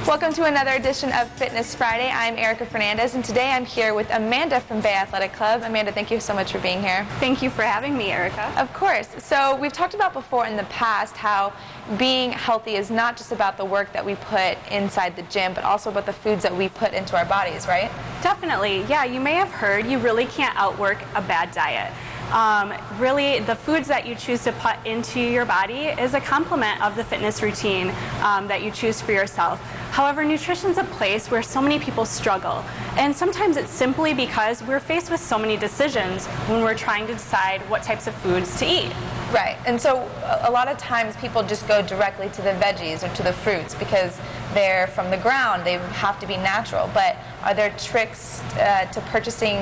Welcome to another edition of Fitness Friday. I'm Erica Fernandez, and today I'm here with Amanda from Bay Athletic Club. Amanda, thank you so much for being here. Thank you for having me, Erica. Of course. So we've talked about before in the past how being healthy is not just about the work that we put inside the gym, but also about the foods that we put into our bodies, right? Definitely. Yeah, you may have heard you really can't outwork a bad diet. Really, the foods that you choose to put into your body is a complement of the fitness routine that you choose for yourself. However, nutrition's a place where so many people struggle. And sometimes it's simply because we're faced with so many decisions when we're trying to decide what types of foods to eat. Right, and so a lot of times people just go directly to the veggies or to the fruits because they're from the ground, they have to be natural. But are there tricks to purchasing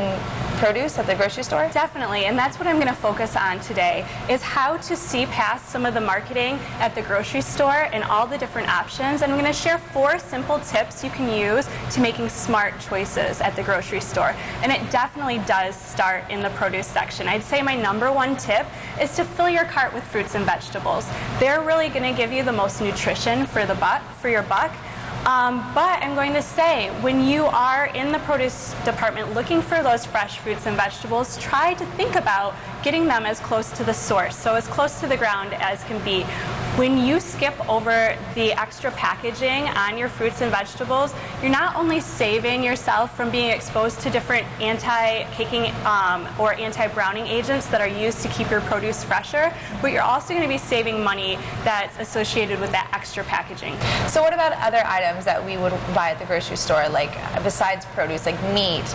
produce at the grocery store? Definitely, and that's what I'm going to focus on today, is how to see past some of the marketing at the grocery store and all the different options. And I'm going to share 4 simple tips you can use to making smart choices at the grocery store. And it definitely does start in the produce section. I'd say my #1 tip is to fill your cart with fruits and vegetables. They're really going to give you the most nutrition for your buck. But I'm going to say, when you are in the produce department looking for those fresh fruits and vegetables, try to think about getting them as close to the source, so as close to the ground as can be. When you skip over the extra packaging on your fruits and vegetables, you're not only saving yourself from being exposed to different anti-caking or anti-browning agents that are used to keep your produce fresher, but you're also going to be saving money that's associated with that extra packaging. So what about other items that we would buy at the grocery store, like besides produce, like meat?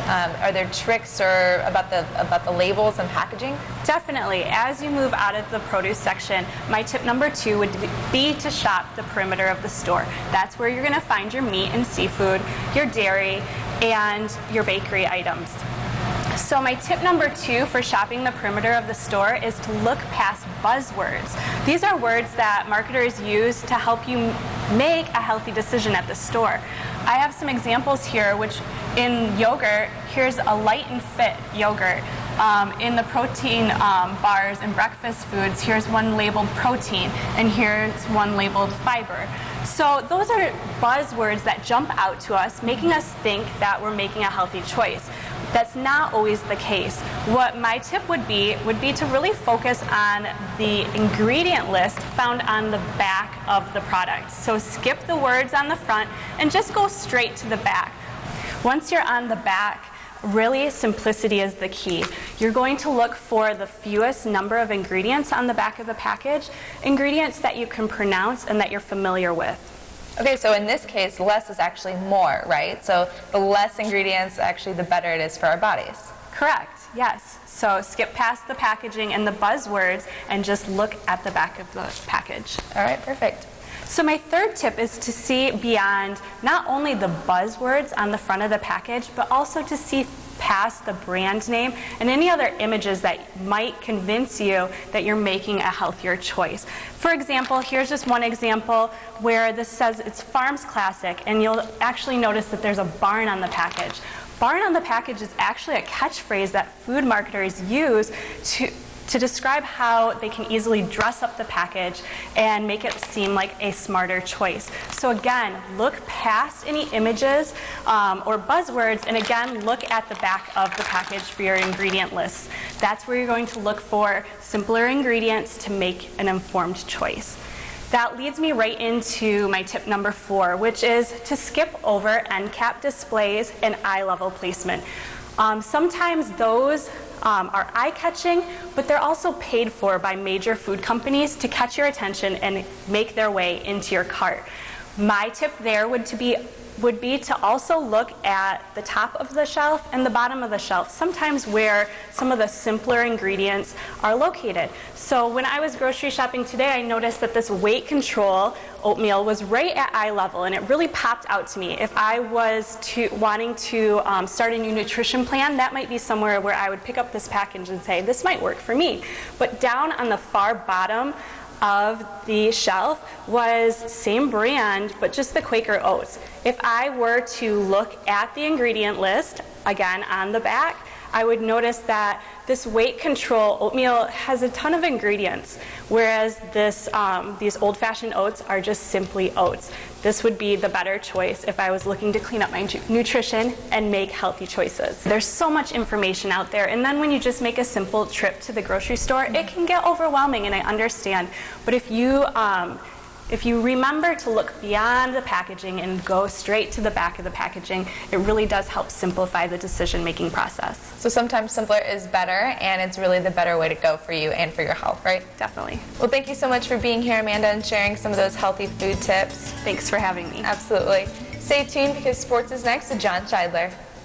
Are there tricks or about the labels and packaging? Definitely. As you move out of the produce section, my tip #2 would be to shop the perimeter of the store. That's where you're going to find your meat and seafood, your dairy, and your bakery items. So my tip #2 for shopping the perimeter of the store is to look past buzzwords. These are words that marketers use to help you make a healthy decision at the store. I have some examples here, which in yogurt, here's a light and fit yogurt. In the protein bars and breakfast foods, here's one labeled protein, and here's one labeled fiber. So those are buzzwords that jump out to us, making us think that we're making a healthy choice. That's not always the case. What my tip would be to really focus on the ingredient list found on the back of the product. So skip the words on the front and just go straight to the back. Once you're on the back, really, simplicity is the key. You're going to look for the fewest number of ingredients on the back of the package, ingredients that you can pronounce and that you're familiar with. Okay, so in this case, less is actually more, right? So the less ingredients, actually, the better it is for our bodies. Correct, yes. So skip past the packaging and the buzzwords and just look at the back of the package. All right, perfect. So my 3rd tip is to see beyond not only the buzzwords on the front of the package, but also to see past the brand name and any other images that might convince you that you're making a healthier choice. For example, here's just one example where this says it's Farms Classic, and you'll actually notice that there's a barn on the package. Barn on the package is actually a catchphrase that food marketers use to describe how they can easily dress up the package and make it seem like a smarter choice. So again, look past any images or buzzwords, and again, look at the back of the package for your ingredient list. That's where you're going to look for simpler ingredients to make an informed choice. That leads me right into my tip #4, which is to skip over end cap displays and eye level placement. Sometimes those are eye-catching, but they're also paid for by major food companies to catch your attention and make their way into your cart. My tip there would be to also look at the top of the shelf and the bottom of the shelf, sometimes where some of the simpler ingredients are located. So when I was grocery shopping today, I noticed that this weight control oatmeal was right at eye level, and it really popped out to me. If I was wanting to start a new nutrition plan, that might be somewhere where I would pick up this package and say, this might work for me. But down on the far bottom of the shelf was same brand, but just the Quaker Oats. If I were to look at the ingredient list, again on the back, I would notice that this weight control oatmeal has a ton of ingredients, whereas these old-fashioned oats are just simply oats. This would be the better choice if I was looking to clean up my nutrition and make healthy choices. There's so much information out there, and then when you just make a simple trip to the grocery store, it can get overwhelming, and I understand. But if you remember to look beyond the packaging and go straight to the back of the packaging, it really does help simplify the decision-making process. So sometimes simpler is better, and it's really the better way to go for you and for your health, right? Definitely. Well, thank you so much for being here, Amanda, and sharing some of those healthy food tips. Thanks for having me. Absolutely. Stay tuned because sports is next with John Scheidler.